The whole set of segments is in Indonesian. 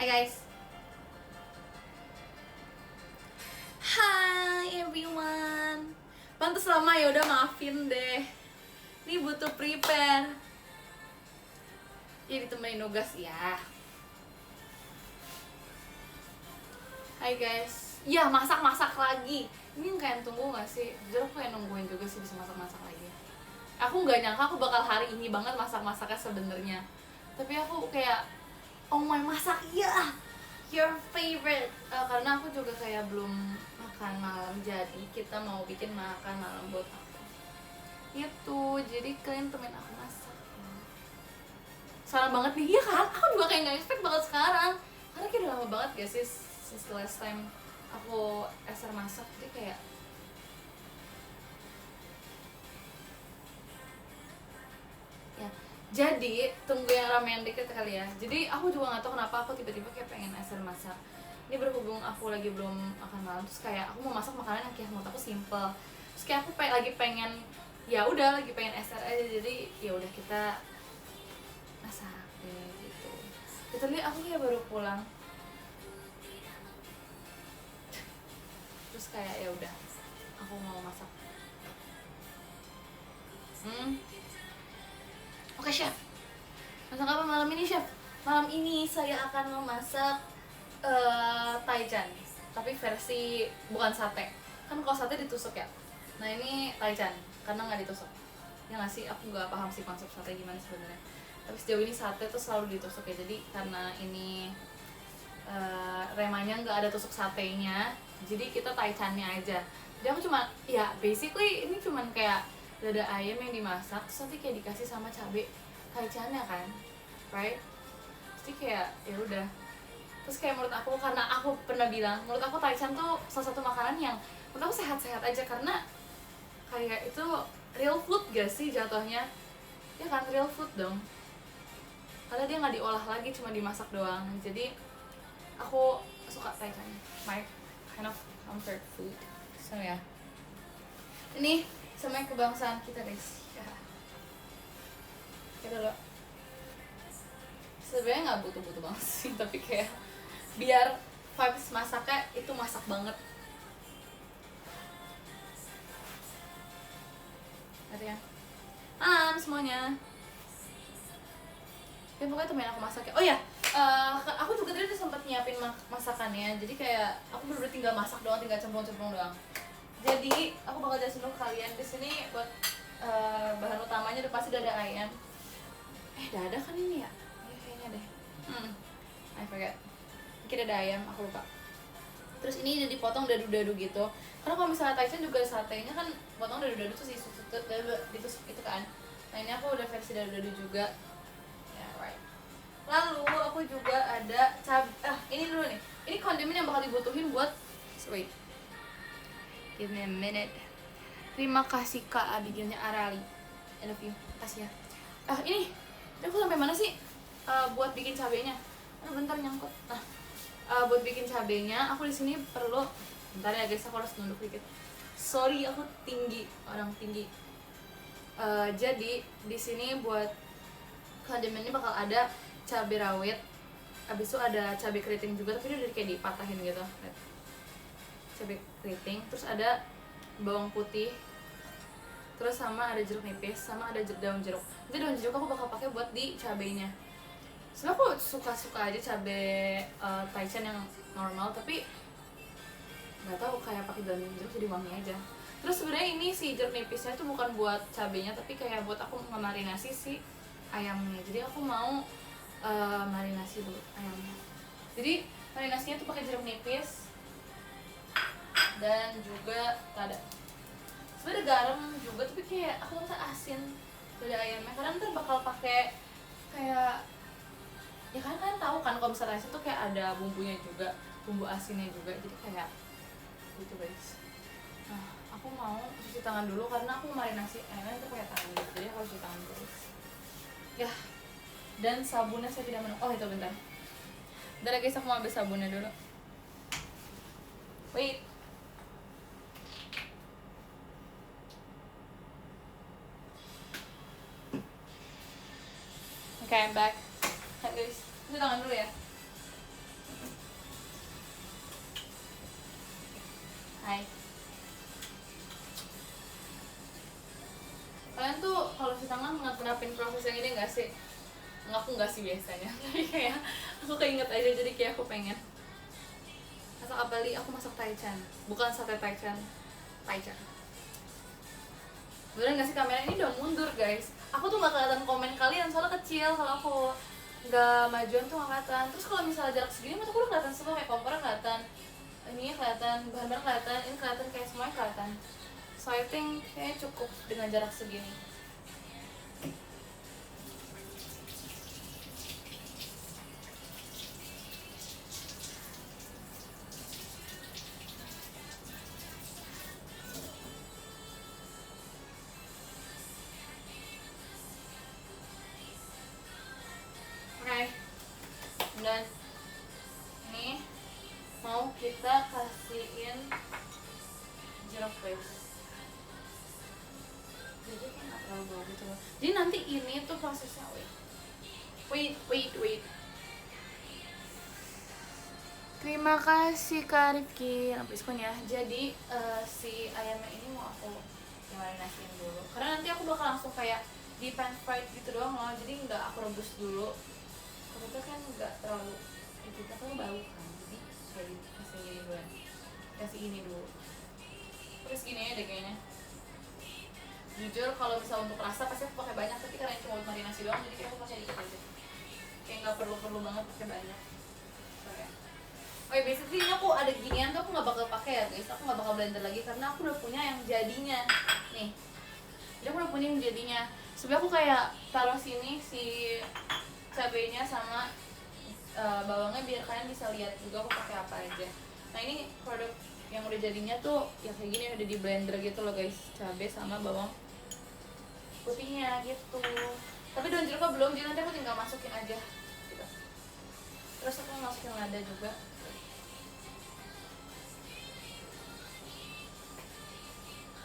Hai guys. Hai everyone. Pantes lama ya, udah maafin deh. Ini butuh prepare. Ya ditemenin nugas ya. Hai guys. Ya masak-masak lagi. Ini kayak tunggu gak sih? Jujur aku kayak nungguin juga sih bisa masak-masak lagi. Aku nggak nyangka aku bakal hari ini banget masak-masaknya sebenarnya. Tapi aku kayak oh my, masak ya. Your favorite. Karena aku juga kayak belum makan malam, jadi kita mau bikin makan malam buat aku. Itu jadi kalian temen aku masak ya. Sekarang banget nih, iya kan? Aku juga kayak nggak expect banget sekarang. Karena kayak udah lama banget gak sih since the last time aku eser masak. Jadi kayak ya, jadi tunggu yang ramean dikit kali ya. Jadi aku juga nggak tahu kenapa aku tiba-tiba kayak pengen eser masak. Ini berhubung aku lagi belum makan malam, terus kayak aku mau masak makanan yang kayak menurut aku simple. Terus kayak aku lagi pengen, ya udah lagi pengen eser aja. Jadi ya udah kita masak deh gitu. Kita lihat aku kayak baru pulang. Terus kayak ya udah aku mau masak. Oke chef, masak apa malam ini chef? Malam ini saya akan memasak taichan, tapi versi bukan sate. Kan kalau sate ditusuk ya. Nah ini taichan, karena nggak ditusuk. Ya nggak sih, aku nggak paham sih konsep sate gimana sebenarnya. Tapi sejauh ini sate tuh selalu ditusuk ya. Jadi karena ini remanya nggak ada tusuk satenya, jadi kita taichannya aja. Jadi aku cuma, ya basically ini cuman kayak dada ayam yang dimasak, terus nanti kayak dikasih sama cabai taichannya kan, right? Jadi kayak ya udah. Terus kayak menurut aku, karena aku pernah bilang, menurut aku taichan tuh salah satu makanan yang menurut aku sehat-sehat aja, karena kayak itu real food gak sih jatuhnya? Ya kan, real food dong. Karena dia nggak diolah lagi, cuma dimasak doang. Jadi aku suka taichan, my kind of comfort food. So ya, ini sama kebangsaan kita guys. Ya. Kita dulu. Sebenarnya nggak butuh-butuh banget sih, tapi kayak biar vibes masaknya itu masak banget. Ngerti ya? Semuanya. Ya pokoknya temen aku masak ya. Oh ya, aku juga tadi udah sempat nyiapin masakannya. Jadi kayak aku bener-bener tinggal masak doang, tinggal cemplung-cemplung doang. Jadi aku bakal jelasin dulu ke kalian. Di sini buat bahan utamanya udah pasti dada ayam. Dada kan ini ya? Ya kayaknya deh. I forget. Mungkin dada ayam, aku lupa. Terus ini udah dipotong dadu-dadu gitu. Karena kalau misalnya taichan juga satenya kan potong dadu-dadu terus ditusuk itu kan. Nah ini aku udah versi dadu-dadu juga. Ya, right. Lalu aku juga ada ini dulu nih. Ini kondimen yang bakal dibutuhin buat wait. Give me a minute. Terima kasih Kak Abigailnya Arali. I love you. Makasih ya. Ini aku sampai mana sih? Buat bikin cabenya. Bentar nyangkut. Buat bikin cabenya, aku di sini perlu. Bentar ya guys, aku harus nunduk dikit. Sorry, aku tinggi, orang tinggi. Jadi di sini buat kondimennya bakal ada cabai rawit. Abis itu ada cabai keriting juga, tapi dia udah kayak dipatahin gitu. Cabai keriting, terus ada bawang putih, terus sama ada jeruk nipis, sama ada daun jeruk. Jadi daun jeruk aku bakal pakai buat di cabenya. Sebenarnya aku suka-suka aja cabai taichan yang normal, tapi nggak tahu kayak pakai daun jeruk jadi wangi aja. Terus sebenarnya ini si jeruk nipisnya tuh bukan buat cabenya, tapi kayak buat aku memarinasi si ayamnya. Jadi aku mau marinasi dulu ayamnya. Jadi marinasinya tuh pakai jeruk nipis dan juga ada sebenarnya garam juga, tapi kayak aku rasa asin dari ayamnya. Karena ntar bakal pakai kayak ya kan tahu kan kalau misalnya asin tuh kayak ada bumbunya juga, bumbu asinnya juga. Jadi kayak gitu guys. Nah aku mau cuci tangan dulu karena aku marinasi ayamnya tuh pakai tangan gitu, jadi harus cuci tangan dulu ya. Dan sabunnya saya tidak menemukan. Oh itu bentar guys, aku mau ambil sabunnya dulu. Wait. Okay, I'm back. Hai guys, cuci tangan dulu ya. Hai. Kalian tuh kalau cuci tangan nerapin proses yang ini nggak sih? Aku nggak sih biasanya, tapi kayak aku keinget aja jadi kayak aku pengen. Masak apa li? Aku masak taichan, bukan sate taichan, taichan. Beneran nggak sih kamera ini udah mundur guys? Aku tuh nggak kelihatan komen kalian soalnya kecil kalau aku nggak majuan tuh nggak kelihatan. Terus kalau misalnya jarak segini mata aku udah kelihatan semua, kayak kompornya kelihatan, ininya kelihatan, bahan-bahan kelihatan, ini kelihatan, kayak semuanya kelihatan. So I think kayaknya cukup dengan jarak segini. Oke. Dan ini mau kita kasihin jeruk guys. Jadi kan nggak terlalu bau gitu loh. Jadi nanti ini tuh prosesnya wait. Terima kasih Kak Rifki, nampis ya. Jadi si ayamnya ini mau aku marinasiin dulu. Karena nanti aku bakal langsung kayak di pan fried gitu doang loh. Jadi nggak aku rebus dulu. Kalau itu kan nggak terlalu itu kan bau kan. Jadi kasih ini dulu. Kasih ini dulu. Terus gini aja deh kayaknya. Jujur kalau misal untuk rasa pasti aku pakai banyak, tapi karena cuma marinasi doang jadi kayak aku pakai dikit aja. Kayak nggak perlu banget pakai banyak. Oh ya, basically ini aku ada ginian tuh aku nggak bakal pakai ya guys, aku nggak bakal blender lagi karena aku udah punya yang jadinya nih. Jadi aku udah punya yang jadinya. Sebenarnya aku kayak taruh sini si cabenya sama bawangnya biar kalian bisa lihat juga aku pakai apa aja. Nah ini produk yang udah jadinya tuh yang kayak gini udah di blender gitu loh guys, cabai sama bawang putihnya gitu. Tapi daun jeruknya belum, jadi nanti aku tinggal masukin aja gitu. Terus aku masukin lada juga.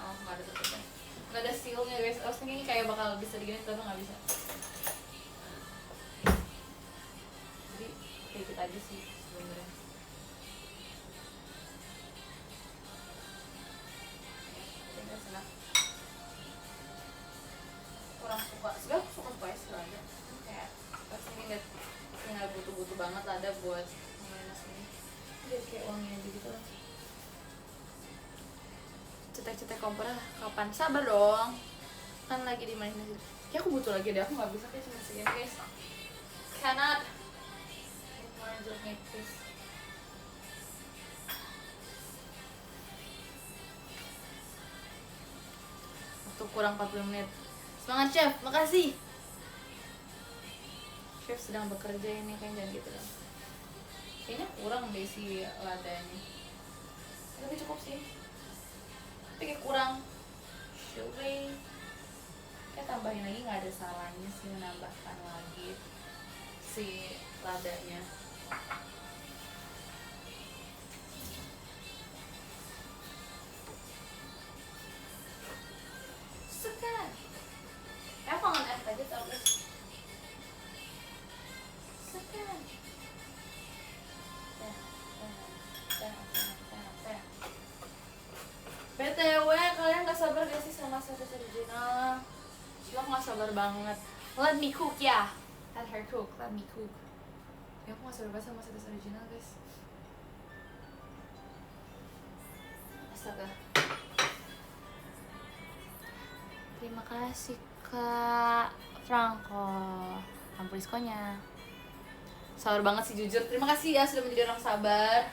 Oh, nggak ada tutupnya, nggak ada sealnya guys. I was thinking kayak bakal bisa digini tapi nggak bisa. Jadi kayak gitu aja sih sebenarnya. Kayaknya senang. Kurang suka, sebenarnya aku suka spice lada. Kayak pas ini nggak butuh banget lada buat marinasi ini. Jadi kayak wangi aja gitu lah. Cetek-cetek kompornya kapan? Sabar dong, kan lagi dimarinasi. Kayak aku butuh lagi deh, aku nggak bisa kayak cuma segini guys. Cannot. Waktu kurang 40 menit. Semangat chef, makasih. Chef sedang bekerja ini kan, jangan gitu dong. Kayaknya kurang deh si ladanya. Tapi cukup sih. Tapi kayak kurang. Sugar. Kayak tambahin lagi nggak ada salahnya sih menambahkan lagi si ladanya. Sekarang pangan F aja terus. Sekarang BTW kalian gak sabar gak sih sama saus original? Aku gak sabar banget. Let me cook ya. Let her cook, let me cook. Ya aku gak sabar banget sama saus original guys. Astaga. Terima kasih Kak Franco. Ampuliskonya. Sabar banget sih jujur. Terima kasih ya sudah menjadi orang sabar.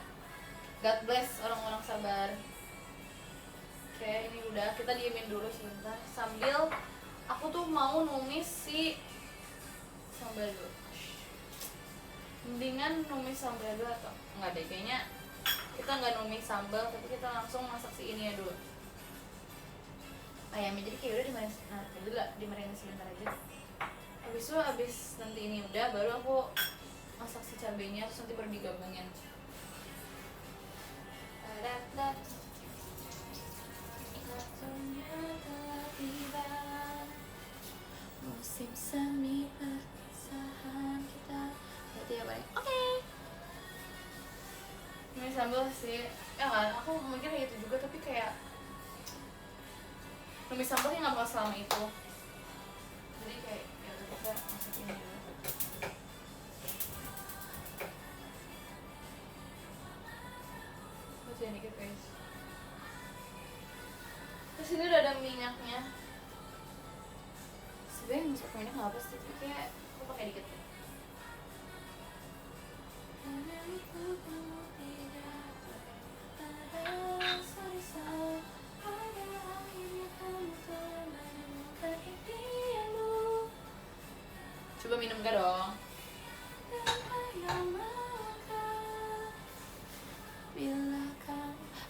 God bless orang-orang sabar. Oke, ini udah, kita diemin dulu sebentar sambil aku tuh mau numis si sambal dulu. Mendingan numis sambal dulu atau enggak deh, kayaknya kita nggak numis sambal tapi kita langsung masak si ini ya dulu. Ayamnya jadi kayak udah dimarinasi sebentar aja. Habis nanti ini udah baru aku masak si cabenya terus nanti baru digabungin. Musim semi perpisahan kita. Berarti ya baik. Oke. Ini sambal sih. Ya kan, aku mikir kayak gitu juga numis sambalnya nggak bakal selama itu, jadi kayak ya udah kita masukin ya. Baca dikit guys. Terus ini udah ada minyaknya. Sebenarnya masuk minyak nggak apa sih, tapi kayak aku pakai dikit deh. Coba minum gak dong?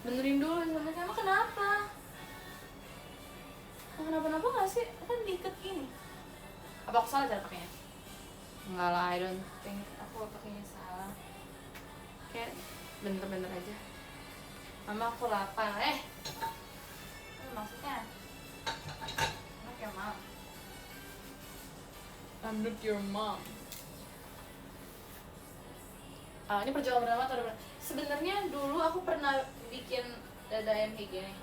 Benerin dulu sama-sama. Kenapa? Kenapa-napa gak sih? Kan diikat gini. Apa aku salah cara pakainya? Enggak lah, I don't think aku pakainya salah. Kayak bener-bener aja. Mama aku lapar. Maksudnya anak ya mom. I'm not your mom. Ini perjuangan pertama atau udah? Sebenarnya dulu aku pernah bikin dada ayam kayak gini.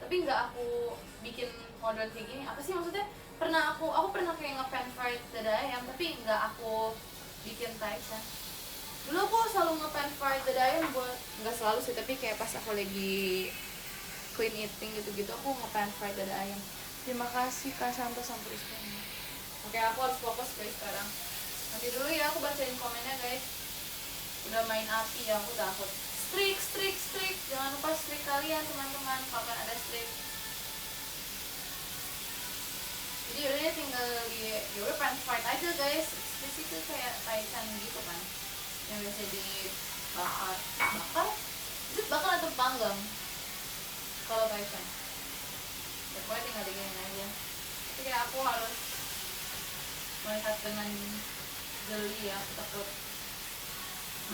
Tapi nggak aku bikin model kayak gini. Apa sih maksudnya? Aku pernah kayak nge-pan fried dada ayam, tapi nggak aku bikin Taichan. Dulu aku selalu nge-pan fried dada ayam buat, nggak selalu sih, tapi kayak pas aku lagi clean eating gitu-gitu aku nge-pan fried dada ayam. Terima kasih Kak Santo Sampuristanya. Oke, aku harus fokus guys sekarang. Nanti dulu ya aku bacain komennya guys. Udah main api ya, aku takut. Strik. Jangan lupa strik kalian teman-teman, kalau ada strik. Jadi udah tinggal ya udah pan fried aja guys. Di situ kayak Taichan gitu kan. Yang biasa dibakar. Itu bakar atau panggang? Kalau Taichan. Ya pokoknya tinggal diginin aja. Tapi kayak aku harus melihat dengan jeli ya, aku takut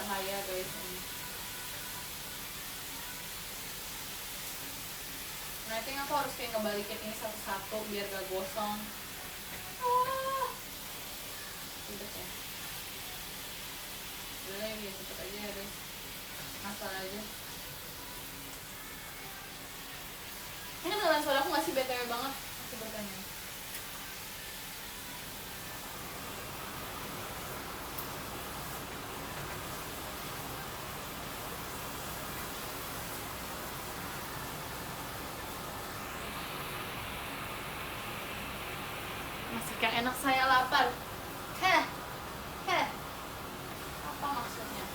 bahaya guys ini. Nah, I think aku harus kayak ngebalikin ini satu-satu biar gak gosong. Ribet ya. Udah ya, biar cepet aja ya guys. Asal aja. Ini kedengeran suara aku masih BTW banget. Masih bertanya. Yang enak saya lapar. Heh. Apa maksudnya?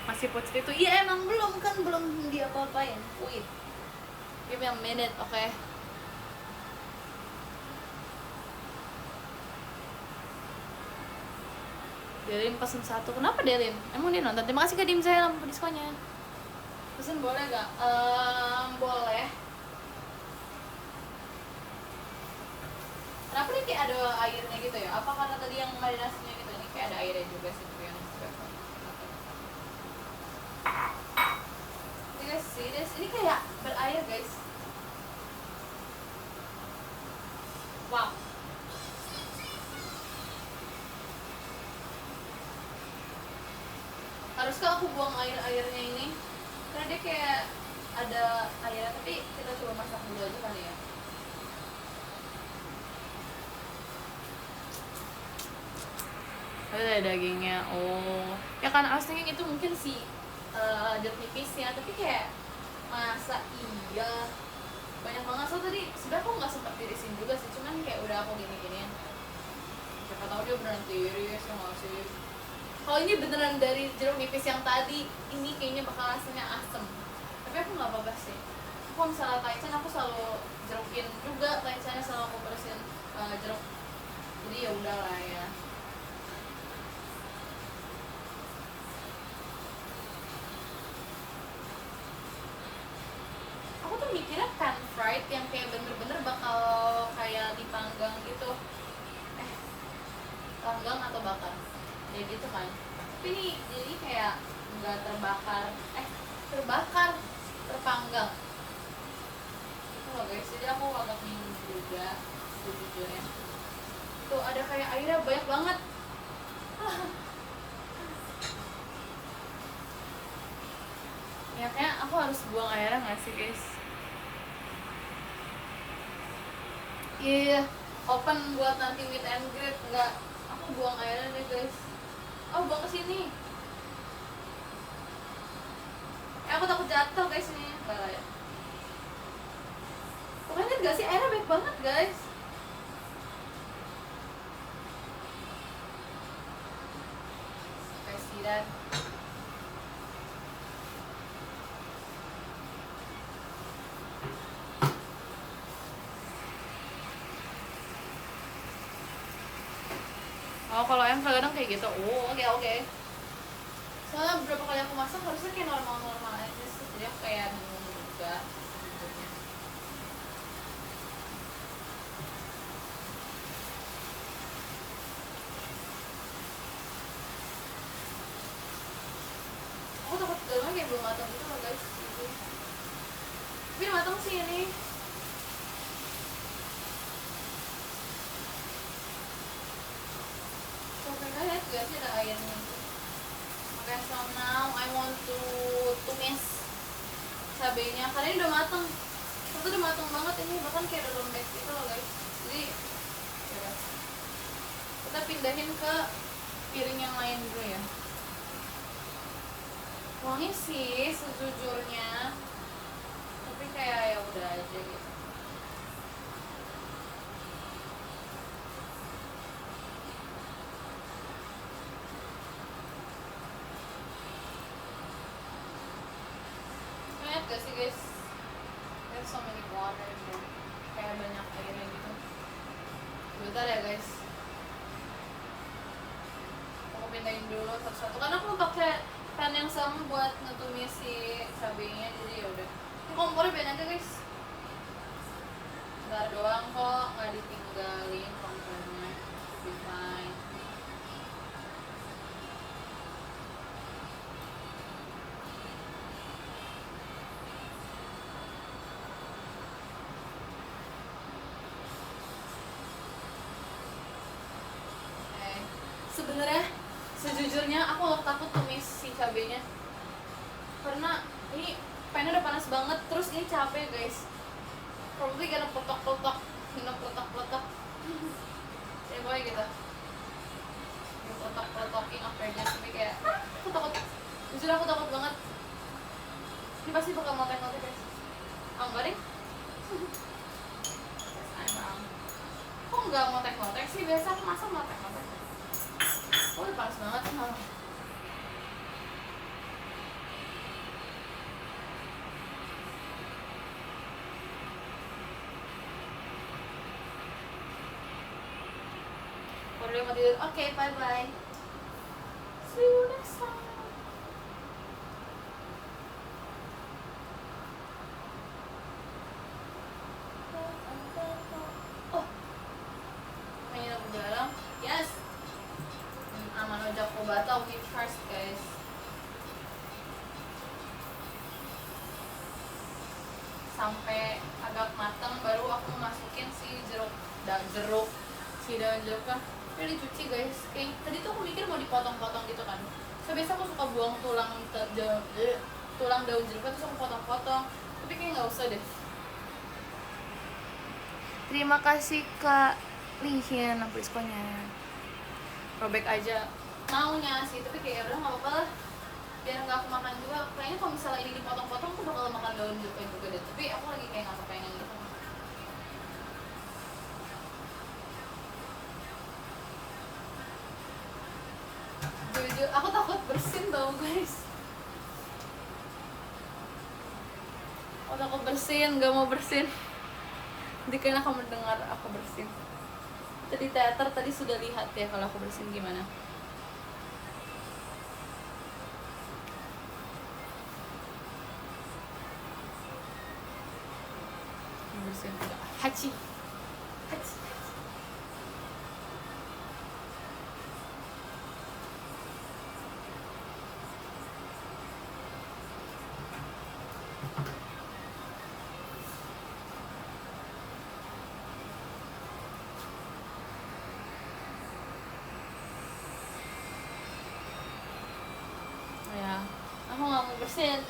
Masih positif itu? Iya emang belum dia apa-apain. Wait. Give me a minute, okay? Delin pesen satu. Kenapa Delin? Emang dia nonton? Terima kasih Kak Dim saya lampu diskonnya. Pesen boleh gak? Boleh. Kenapa nih kayak ada airnya gitu ya? Apa karena tadi yang marinasinya gitu? Ini kayak ada airnya juga sih yang guys, serius? Ini kayak berair guys. Wow. Haruskah aku buang airnya ini? Karena dia kayak ada airnya, tapi kita coba masak dulu aja kali ya. Ada dagingnya. Oh, ya kan I was thinking itu mungkin si jeruk nipisnya, tapi kayak masa iya banyak banget. So tadi sebenarnya aku nggak sempat tirisin juga sih, cuman kayak udah aku gini-giniin. Siapa tahu dia beneran tiris ya nggak sih. Kalau ini beneran dari jeruk nipis yang tadi, ini kayaknya bakal rasanya asem. Tapi aku nggak apa-apa sih. Kalau misalnya Taichan aku selalu jerukin juga, Taichannya selalu aku peresin jeruk. Jadi ya udahlah ya. Aku tuh mikirnya pan fried yang kayak bener-bener bakal kayak dipanggang gitu. Panggang atau bakar. Ya gitu kan. Tapi ini jadi kayak nggak terbakar. terbakar, terpanggang itu loh guys. Jadi aku agak bingung juga sejujurnya. Tuh ada kayak airnya banyak banget. Ya kayak aku harus buang airnya nggak sih guys? Iya, open buat nanti meet and greet. Nggak, aku buang airnya deh guys. Oh, buang ke sini. Aku takut jatuh guys ini. Enggak lah ya. Pokoknya lihat gak sih, airnya baik banget guys. Guys, dan oh, kalau yang kadang kayak gitu. Oh, oke oke. Soalnya beberapa kali aku masak harusnya kayak normal-normal aja sih. Jadi aku kayak bingung juga sejujurnya. Aku takut dalamnya kayak belum matang gitu loh guys. Tapi udah matang sih ini. So, kayaknya lihat gak sih ada airnya. Okay, so now I want to tumis cabenya. Karena ini udah matang. Itu udah matang banget ini, bahkan kayak udah lembek gitu loh guys. Jadi ya, kita pindahin ke piring yang lain dulu ya. Wangi sih sejujurnya, tapi kayak ya udah aja gitu. Lihat gak sih guys? There's so many water here. Kayak banyak airnya gitu. Bentar ya guys. Aku pindahin dulu satu-satu karena aku pakai pan yang sama buat ngetumis si cabenya, jadi ya udah. Ini kompornya biarin aja guys. Bentar doang kok, nggak ditinggalin kompornya. Be fine. Sebenarnya sejujurnya aku gak takut tumis si cabenya karena ini pannya udah panas banget, terus ini capek guys. Probably gonna peletok-peletok ya pokoknya gitu, peletok-peletokin after this. Tapi kayak aku takut, jujur aku takut banget ini pasti bakal meletek-meletek guys. Oh enggak deh. Kok enggak meletek-meletek sih, biasa aku masak meletek-meletek. Oh, udah panas banget. Udah mau tidur. Oke, bye-bye. See you next time. Oh, main aku dalam. Yes. Aman ojak obata with first guys. Sampai agak matang baru aku masukin si jeruk si daun jeruknya. Udah dicuci guys. Kayak tadi tuh aku mikir mau dipotong-potong gitu kan. So biasa aku suka buang tulang daun jeruknya terus aku potong-potong. Tapi kayak nggak usah deh. Terima kasih Kak Lihin aku diskonnya. Robek aja maunya sih, tapi kayak udah nggak apa-apa lah, biar nggak aku makan juga. Kayaknya kalau misalnya ini dipotong-potong aku bakal makan daun jeruknya juga deh, tapi aku lagi kayak nggak kepengen gitu. Jujur aku takut bersin tau guys, aku takut bersin, nggak mau bersin. Jadi kayaknya akan mendengar aku bersin. Tadi teater tadi sudah lihat ya kalau aku bersin gimana. Bersin enggak. Hachi. Aku nggak mau bersin.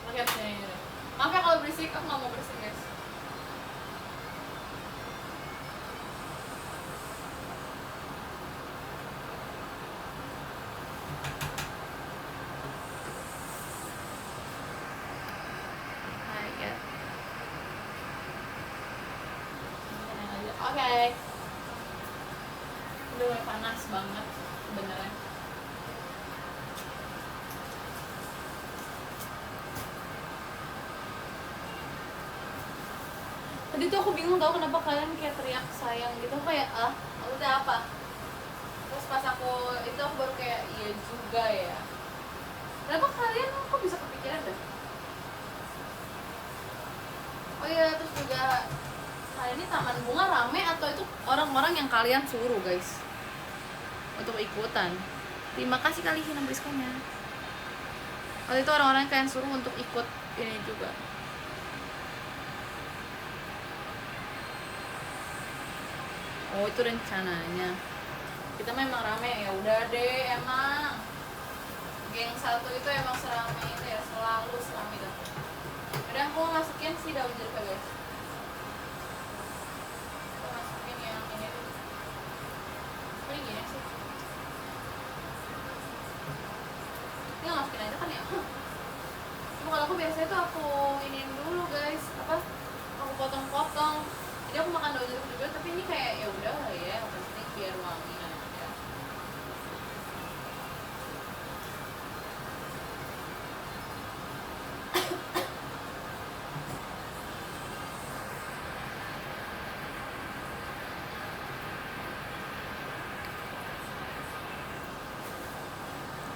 Oke, sini. Maaf ya kalau berisik, aku nggak mau bersin guys. Oke. Udah mulai panas banget beneran. Tadi tuh aku bingung tau kenapa kalian kayak teriak sayang gitu, kayak maksudnya apa? Terus pas aku itu aku baru kayak iya juga ya. Kenapa kalian kok bisa kepikiran deh? Oh iya, terus juga kalian ini taman bunga rame atau itu orang-orang yang kalian suruh guys untuk ikutan? Terima kasih kali Hinam Brisconya. Kalau itu orang-orang yang kalian suruh untuk ikut ini juga. Oh itu rencananya. Kita memang rame ya udah deh emang. Geng satu itu emang seramai itu ya, selalu seramai itu. Udah aku masukin sih daun jeruk guys. Aku masukin yang ini dulu. Ini gini sih. Ini masukin aja kan ya. Cuma kalau aku biasanya tuh aku iniin dulu guys, apa? Aku potong-potong. Jadi aku makan daun jeruk juga, tapi ini kayak ya udah lah ya, yang penting biar wangi aja.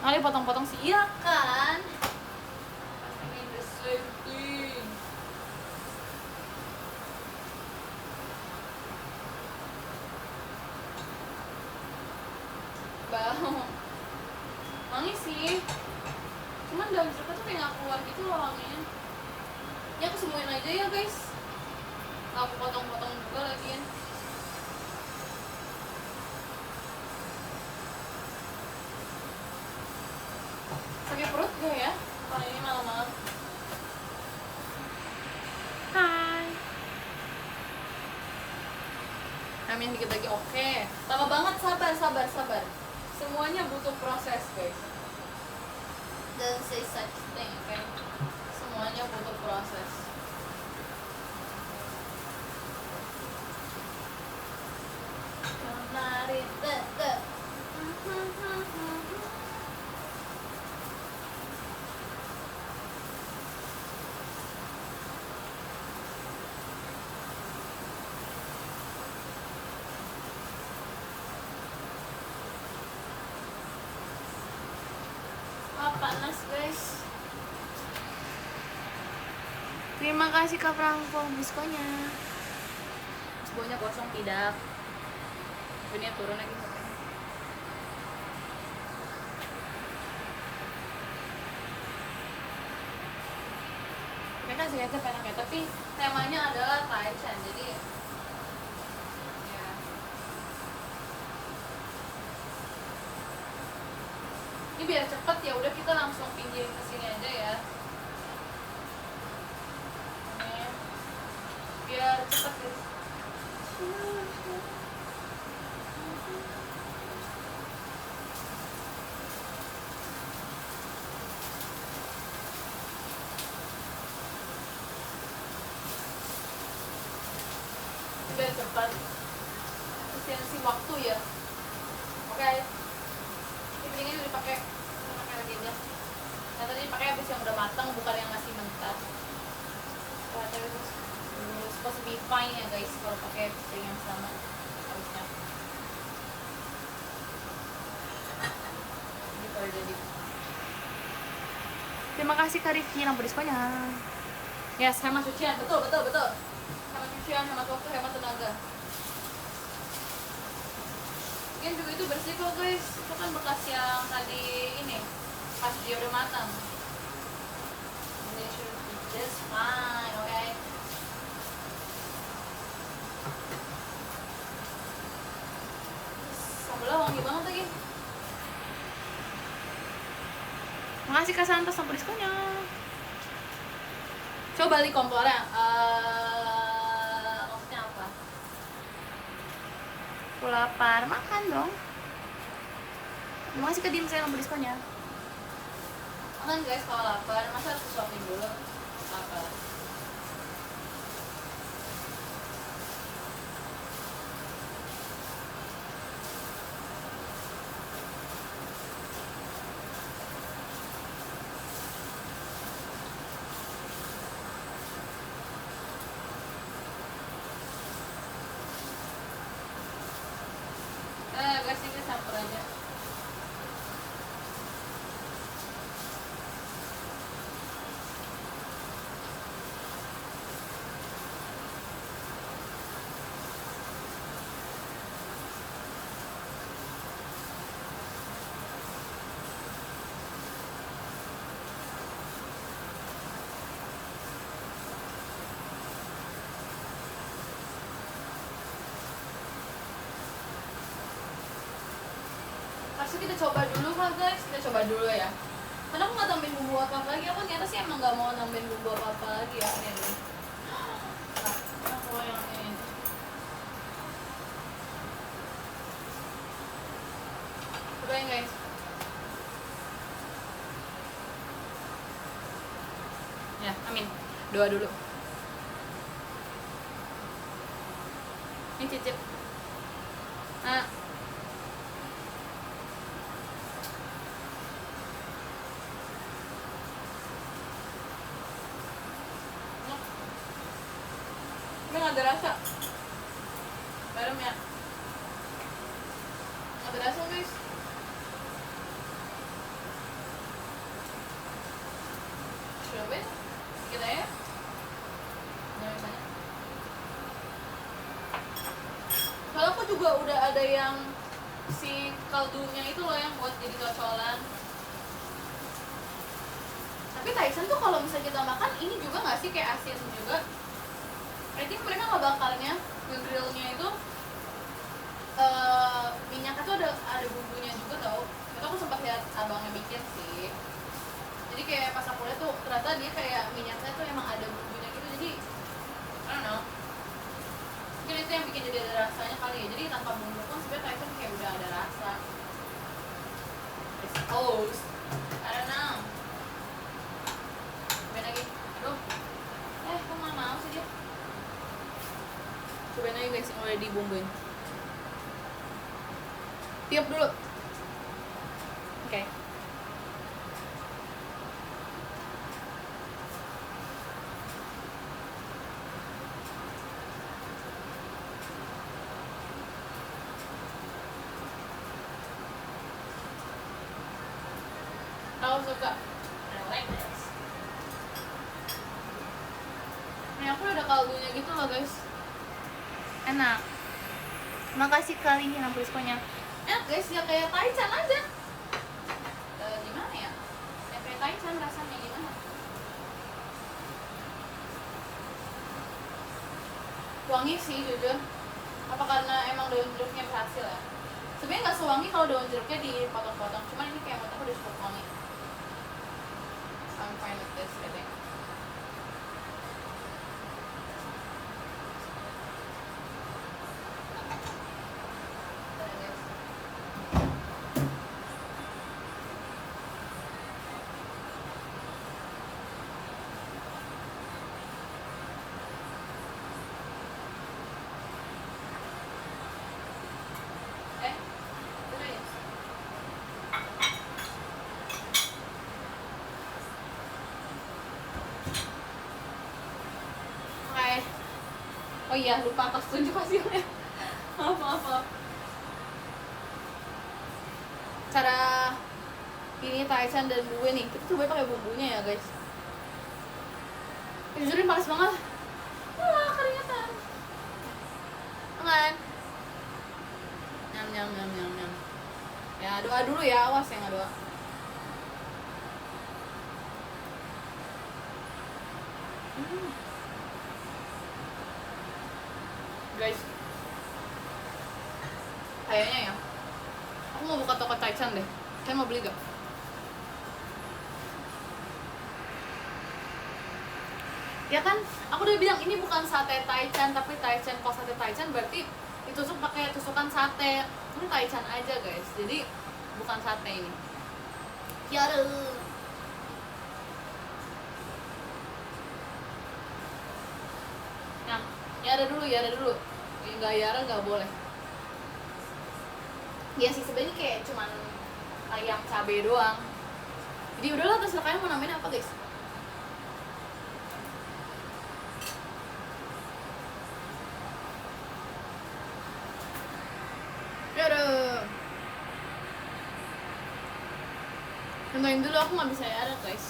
Kali potong-potong sih, iya kan? Ini the same thing. Bau wangi sih, cuman daun jeruknya tuh kayak gak keluar gitu loh wanginya. Ya aku semuain aja ya guys, aku potong-potong juga lagian. Sakit perut gak ya kalau ini malam-malam? Hai, kami dikit lagi. Oke, lama banget, sabar. Semuanya butuh proses guys. Don't say such thing, okay? Semuanya butuh proses. Kemarin panas guys. Terima kasih Kak Prangko diskonya. Sebuahnya kosong tidak. Ini turun lagi. Mereka sih aja enak ya, tapi temanya adalah Taichan, jadi ya. Ini biar cepet ya udah kita langsung pinggirin ke sini aja ya. Ini biar cepet guys. Biar cepat, efisiensi waktu ya. Oke. Ini udah dipakai lagi aja. Nah tadi dipakai habis yang udah matang, bukan yang masih mentah. Supposed to be fine ya guys kalau pakai piring yang sama harusnya. Jadi. Terima kasih Kak Rifki yang diskonnya. Yes, hemat cucian, betul. Hemat cucian, hemat waktu, hemat tenaga. Mungkin juga itu bersih kok guys. Itu kan bekas yang tadi ini pas dia udah matang. Ini should be just fine, okay? Sambelnya wangi banget lagi. Makasih Kak Santos sama diskonnya. Coba balik kompornya. Maksudnya apa? Aku lapar, makan dong. Makasih ke Dim saya sama diskonnya. Makan guys kalau lapar, masa harus disuapin dulu? Lapar. Guys, ini campur aja. Harusnya kita coba dulu kan guys, kita coba dulu ya. Karena aku nggak tambahin bumbu apa-apa lagi, aku ternyata sih emang nggak mau nambahin bumbu apa-apa lagi ya. Ini dulu. Nah, aku yang ini. Cobain guys. Ya, amin. Doa dulu. Ini cicip. Nah. Ini nggak ada rasa. Garam ya. Nggak ada rasa guys. Cobain. Dikit aja. Jangan banyak. Kalau aku juga udah ada yang si kaldunya itu loh yang buat jadi cocolan. Tapi Tyson tuh kalau misalnya kita makan ini juga nggak sih kayak asin juga? I think mereka nggak bakalnya nge-grillnya itu minyaknya tuh ada bumbunya juga tau. Itu aku sempat lihat abangnya bikin sih. Jadi kayak pas aku lihat tuh ternyata dia kayak minyaknya tuh emang ada bumbunya gitu. Jadi I don't know. Mungkin itu yang bikin jadi ada rasanya kali ya. Jadi tanpa bumbu pun sebenarnya Tyson kayak udah ada rasa. I suppose. I don't know. Cobain lagi. Aduh. Kok nggak mau sih dia? Cobain aja guys yang udah dibumbuin. Tiup dulu. Oke. Aku suka. I like this. Ini aku udah kaldunya gitu loh guys. Enak. Makasih kali ini nampu diskonnya. Enak guys, ya kayak taichan aja. Gimana ya? Ya kayak taichan rasanya gimana? Wangi sih jujur. Apa karena emang daun jeruknya berhasil ya? Sebenarnya nggak sewangi kalau daun jeruknya dipotong-potong. Cuman ini kayak menurut aku udah cukup wangi. I'm fine with this, I think. Oh iya, lupa aku tunjuk hasilnya. Maaf. Cara ini taichan dan bue nih, kita coba pakai bumbunya ya guys. Jujur ini panas banget. Wah, keringetan. Makan. Nyam. Ya, doa dulu ya, awas ya nggak doa. Guys, kayaknya ya aku mau buka toko taichan deh. Saya mau beli gak? Ya kan, aku udah bilang ini bukan sate taichan tapi taichan. Kalau sate taichan berarti ditusuk pakai tusukan sate. Ini taichan aja guys, jadi bukan sate ini. Yara. Nah, Yara dulu. Enggak Yara nggak boleh. Ya sih sebenarnya kayak cuman ayam cabe doang. Jadi udahlah, terserah kalian mau namain apa guys. Yara. Namain dulu, aku nggak bisa Yara guys.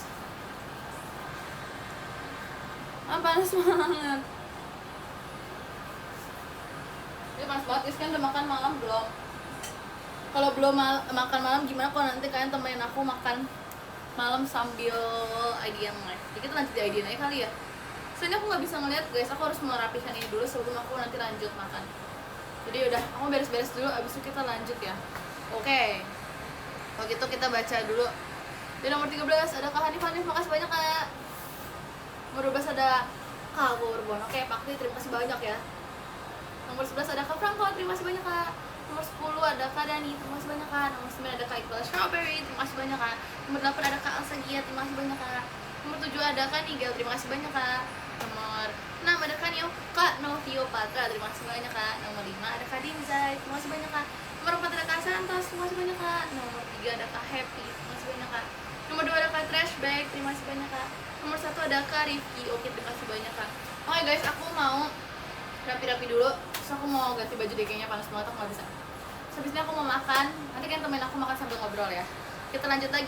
Panas banget. Ini panas banget guys, kan udah makan malam belum? Kalau belum makan malam gimana kalau nanti kalian temenin aku makan malam sambil IDN live? Jadi kita lanjut di IDN aja kali ya. Soalnya aku nggak bisa ngeliat guys, aku harus merapikan ini dulu sebelum aku nanti lanjut makan. Jadi udah, aku beres-beres dulu, abis itu kita lanjut ya. Oke. Kalau gitu kita baca dulu. Di nomor 13 ada Kak Hanif, makasih banyak Kak. Nomor 12 ada Kak Bourbon. Oke, Pakti, terima kasih banyak ya. Nomor 11 ada Kak Franco, terima kasih banyak Kak. Nomor 10 ada Kak Dani, terima kasih banyak Kak. Nomor 9 ada Kak Iqbal Strawberry, terima kasih banyak Kak. Nomor 8 ada Kak Elsa Gia, terima kasih banyak Kak. Nomor 7 ada Kak Nigel, terima kasih banyak Kak. Nomor 6 ada Kak Nio, Kak Novio Patra, terima kasih banyak Kak. Nomor 5 ada Kak Dinzai, terima kasih banyak Kak. Nomor 4 ada Kak Santos, terima kasih banyak Kak. Nomor 3 ada Kak Happy, terima kasih banyak Kak. Nomor 2 ada Kak Trashbag, terima kasih banyak Kak. Nomor 1 ada Kak Rifki, oke terima kasih banyak Kak. Oke guys, aku mau rapi-rapi dulu. Terus aku mau ganti baju deh, kayaknya panas banget, aku gak bisa. Habis ini aku mau makan, nanti kan temen aku makan sambil ngobrol ya. Kita lanjut lagi.